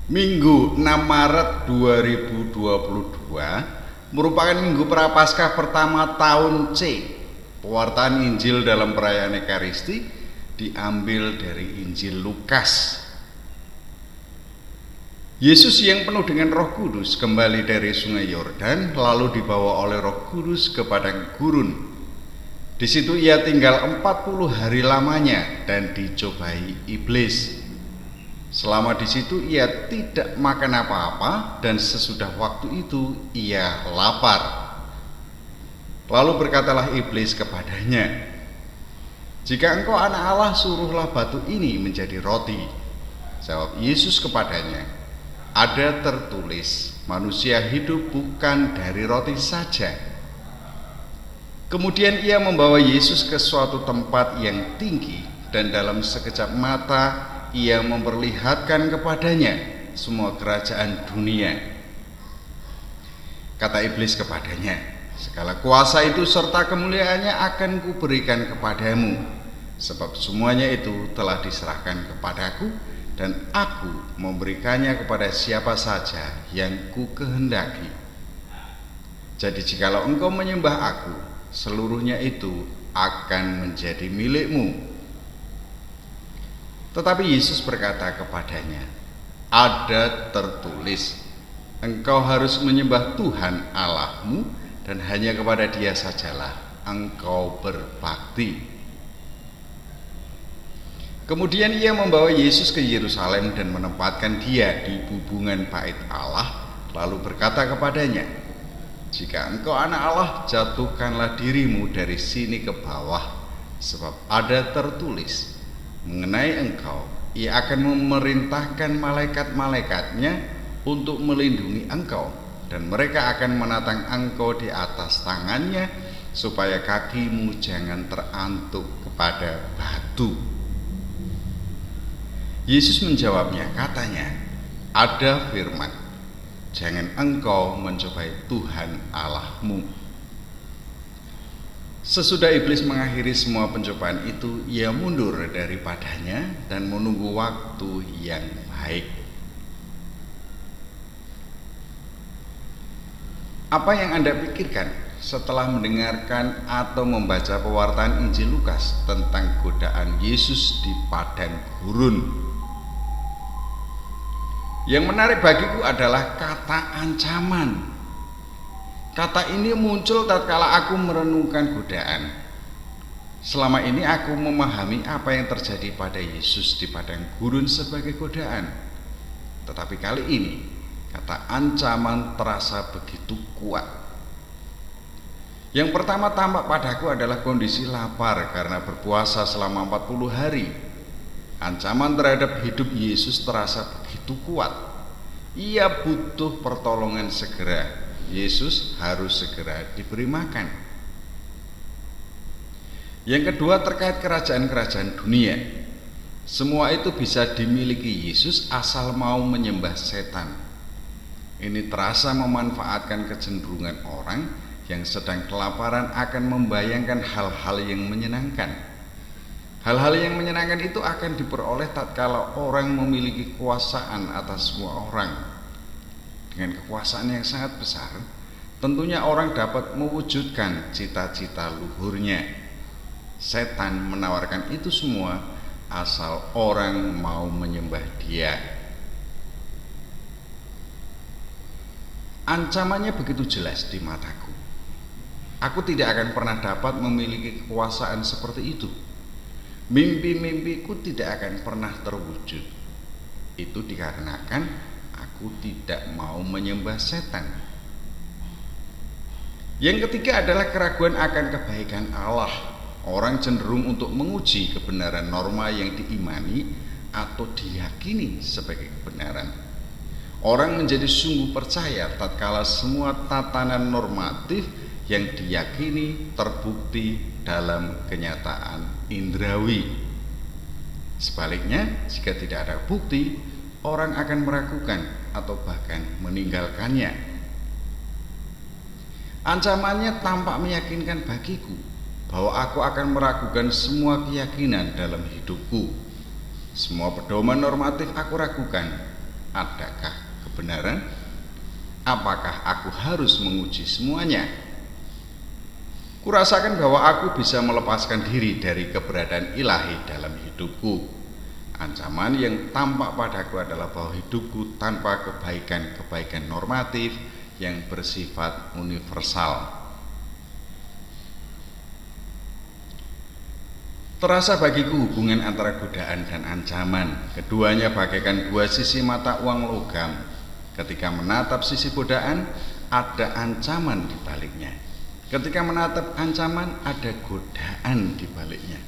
Minggu 6 Maret 2022 merupakan minggu prapaskah pertama tahun C. Pewartaan Injil dalam perayaan Ekaristi diambil dari Injil Lukas. Yesus yang penuh dengan Roh Kudus kembali dari Sungai Yordan, lalu dibawa oleh Roh Kudus ke padang gurun. Di situ ia tinggal 40 hari lamanya dan dicobai iblis. Selama di situ ia tidak makan apa-apa, dan sesudah waktu itu ia lapar. Lalu berkatalah iblis kepadanya, "Jika engkau anak Allah, suruhlah batu ini menjadi roti." Jawab Yesus kepadanya, "Ada tertulis, manusia hidup bukan dari roti saja." Kemudian ia membawa Yesus ke suatu tempat yang tinggi, dan dalam sekejap mata ia memperlihatkan kepadanya semua kerajaan dunia. Kata iblis kepadanya, "Segala kuasa itu serta kemuliaannya akan kuberikan kepadamu, sebab semuanya itu telah diserahkan kepadaku, dan aku memberikannya kepada siapa saja yang ku kehendaki. Jadi jikalau engkau menyembah aku, seluruhnya itu akan menjadi milikmu." Tetapi Yesus berkata kepadanya, "Ada tertulis, engkau harus menyembah Tuhan Allahmu, dan hanya kepada Dia sajalah engkau berbakti." Kemudian ia membawa Yesus ke Yerusalem dan menempatkan Dia di bubungan bait Allah, lalu berkata kepadanya, "Jika engkau anak Allah, jatuhkanlah dirimu dari sini ke bawah, sebab ada tertulis, mengenai engkau, ia akan memerintahkan malaikat-malaikatnya untuk melindungi engkau, dan mereka akan menatang engkau di atas tangannya, supaya kakimu jangan terantuk kepada batu." Yesus menjawabnya, katanya, "Ada firman, jangan engkau mencobai Tuhan Allahmu." Sesudah iblis mengakhiri semua pencobaan itu, ia mundur daripadanya dan menunggu waktu yang baik. Apa yang Anda pikirkan setelah mendengarkan atau membaca pewartaan Injil Lukas tentang godaan Yesus di padang gurun? Yang menarik bagiku adalah kata ancaman. Kata ini muncul tatkala aku merenungkan godaan. Selama ini aku memahami apa yang terjadi pada Yesus di padang gurun sebagai godaan. Tetapi kali ini kata ancaman terasa begitu kuat. Yang pertama tampak padaku adalah kondisi lapar karena berpuasa selama 40 hari. Ancaman terhadap hidup Yesus terasa begitu kuat. Ia butuh pertolongan segera. Yesus harus segera diberi makan. Yang kedua terkait kerajaan-kerajaan dunia. Semua itu bisa dimiliki Yesus asal mau menyembah setan. Ini terasa memanfaatkan kecenderungan orang yang sedang kelaparan akan membayangkan hal-hal yang menyenangkan. Hal-hal yang menyenangkan itu akan diperoleh tatkala orang memiliki kekuasaan atas semua orang. Dengan kekuasaan yang sangat besar, tentunya orang dapat mewujudkan cita-cita luhurnya. Setan menawarkan itu semua asal orang mau menyembah dia. Ancamannya begitu jelas di mataku. Aku tidak akan pernah dapat memiliki kekuasaan seperti itu. Mimpi-mimpiku tidak akan pernah terwujud. Itu dikarenakan aku tidak mau menyembah setan. Yang ketiga adalah keraguan akan kebaikan Allah. Orang cenderung untuk menguji kebenaran norma yang diimani atau diyakini sebagai kebenaran. Orang menjadi sungguh percaya tatkala semua tatanan normatif yang diyakini terbukti dalam kenyataan indrawi. Sebaliknya, jika tidak ada bukti, orang akan meragukan atau bahkan meninggalkannya. Ancamannya tampak meyakinkan bagiku bahwa aku akan meragukan semua keyakinan dalam hidupku. Semua pedoman normatif aku ragukan. Adakah kebenaran? Apakah aku harus menguji semuanya? Kurasakan bahwa aku bisa melepaskan diri dari keberadaan ilahi dalam hidupku. Ancaman yang tampak padaku adalah bahwa hidupku tanpa kebaikan-kebaikan normatif yang bersifat universal. Terasa bagiku hubungan antara godaan dan ancaman. Keduanya bagaikan dua sisi mata uang logam. Ketika menatap sisi godaan, ada ancaman di baliknya. Ketika menatap ancaman, ada godaan di baliknya.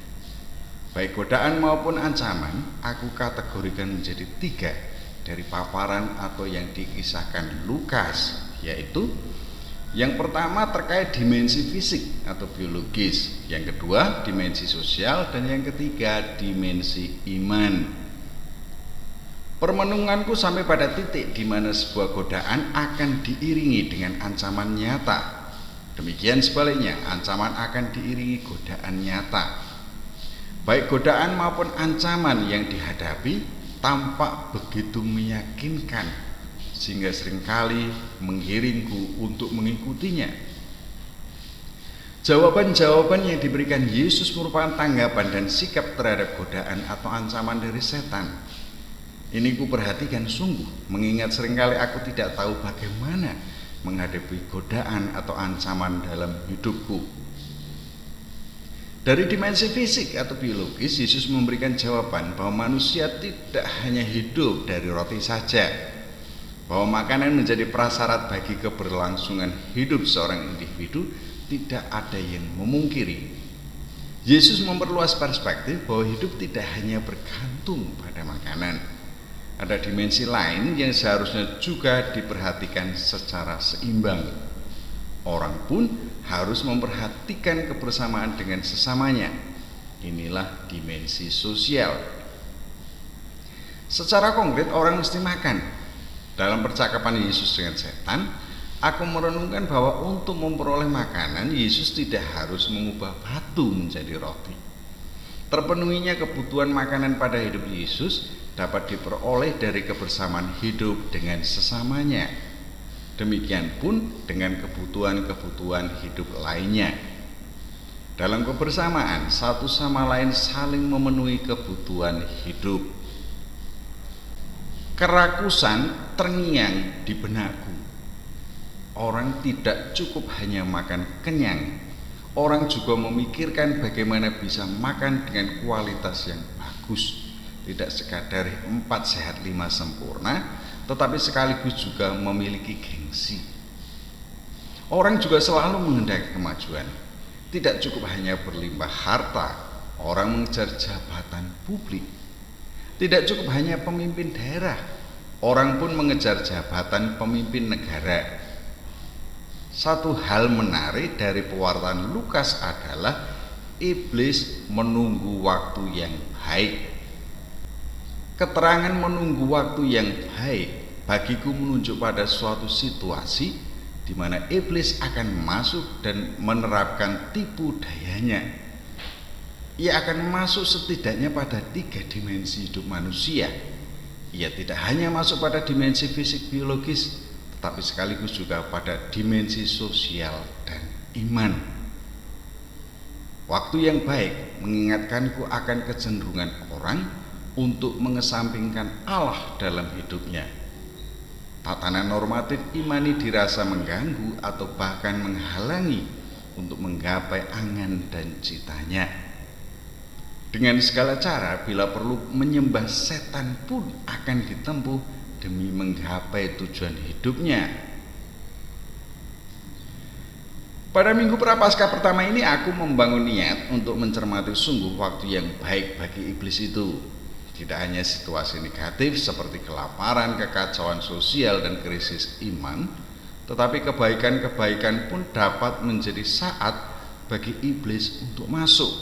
Baik godaan maupun ancaman, aku kategorikan menjadi 3 dari paparan atau yang dikisahkan Lukas, yaitu yang pertama terkait dimensi fisik atau biologis, yang kedua dimensi sosial, dan yang ketiga dimensi iman. Permenunganku sampai pada titik di mana sebuah godaan akan diiringi dengan ancaman nyata. Demikian sebaliknya, ancaman akan diiringi godaan nyata. Baik godaan maupun ancaman yang dihadapi tampak begitu meyakinkan, sehingga seringkali menggiringku untuk mengikutinya. Jawaban-jawaban yang diberikan Yesus merupakan tanggapan dan sikap terhadap godaan atau ancaman dari setan. Ini ku perhatikan sungguh, mengingat seringkali aku tidak tahu bagaimana menghadapi godaan atau ancaman dalam hidupku. Dari dimensi fisik atau biologis, Yesus memberikan jawaban bahwa manusia tidak hanya hidup dari roti saja, bahwa makanan menjadi prasyarat bagi keberlangsungan hidup seorang individu. Tidak ada yang memungkiri. Yesus memperluas perspektif bahwa hidup tidak hanya bergantung pada makanan. Ada dimensi lain yang seharusnya juga diperhatikan secara seimbang. Orang pun harus memperhatikan kebersamaan dengan sesamanya. Inilah dimensi sosial. Secara konkret, orang mesti makan. Dalam percakapan Yesus dengan setan, aku merenungkan bahwa untuk memperoleh makanan, Yesus tidak harus mengubah batu menjadi roti. Terpenuhinya kebutuhan makanan pada hidup Yesus dapat diperoleh dari kebersamaan hidup dengan sesamanya. Demikian pun dengan kebutuhan-kebutuhan hidup lainnya. Dalam kebersamaan, satu sama lain saling memenuhi kebutuhan hidup. Kerakusan terngiang di benakku. Orang tidak cukup hanya makan kenyang. Orang juga memikirkan bagaimana bisa makan dengan kualitas yang bagus. Tidak sekadar 4 sehat 5 sempurna, tetapi sekaligus juga memiliki gengsi. Orang juga selalu menghendaki kemajuan. Tidak cukup hanya berlimpah harta, orang mengejar jabatan publik. Tidak cukup hanya pemimpin daerah, orang pun mengejar jabatan pemimpin negara. Satu hal menarik dari pewartaan Lukas adalah iblis menunggu waktu yang baik. Keterangan menunggu waktu yang baik bagiku menunjuk pada suatu situasi di mana iblis akan masuk dan menerapkan tipu dayanya. Ia akan masuk setidaknya pada 3 dimensi hidup manusia. Ia tidak hanya masuk pada dimensi fisik biologis, tetapi sekaligus juga pada dimensi sosial dan iman. Waktu yang baik mengingatkanku akan kecenderungan orang untuk mengesampingkan Allah dalam hidupnya. Tatanan normatif imani dirasa mengganggu atau bahkan menghalangi untuk menggapai angan dan citanya. Dengan segala cara, bila perlu menyembah setan pun akan ditempuh demi menggapai tujuan hidupnya. Pada minggu prapaskah pertama ini, aku membangun niat untuk mencermati sungguh waktu yang baik bagi iblis itu. Tidak hanya situasi negatif seperti kelaparan, kekacauan sosial, dan krisis iman, tetapi kebaikan-kebaikan pun dapat menjadi saat bagi iblis untuk masuk.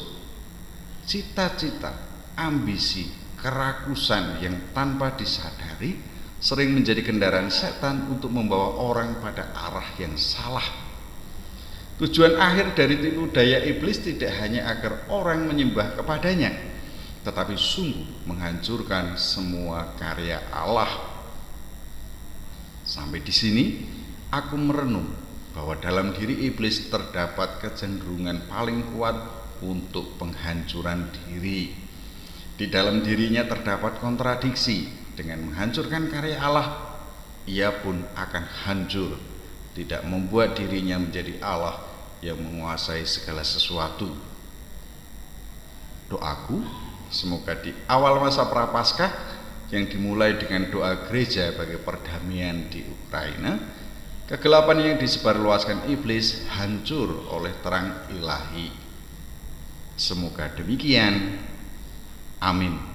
Cita-cita, ambisi, kerakusan yang tanpa disadari sering menjadi kendaraan setan untuk membawa orang pada arah yang salah. Tujuan akhir dari tipu daya iblis tidak hanya agar orang menyembah kepadanya, tetapi sungguh menghancurkan semua karya Allah. Sampai di sini aku merenung bahwa dalam diri iblis terdapat kecenderungan paling kuat untuk penghancuran diri. Di dalam dirinya terdapat kontradiksi. Dengan menghancurkan karya Allah, ia pun akan hancur, tidak membuat dirinya menjadi Allah yang menguasai segala sesuatu. Doaku, semoga di awal masa Prapaskah yang dimulai dengan doa gereja bagi perdamaian di Ukraina, kegelapan yang disebarluaskan iblis hancur oleh terang ilahi. Semoga demikian. Amin.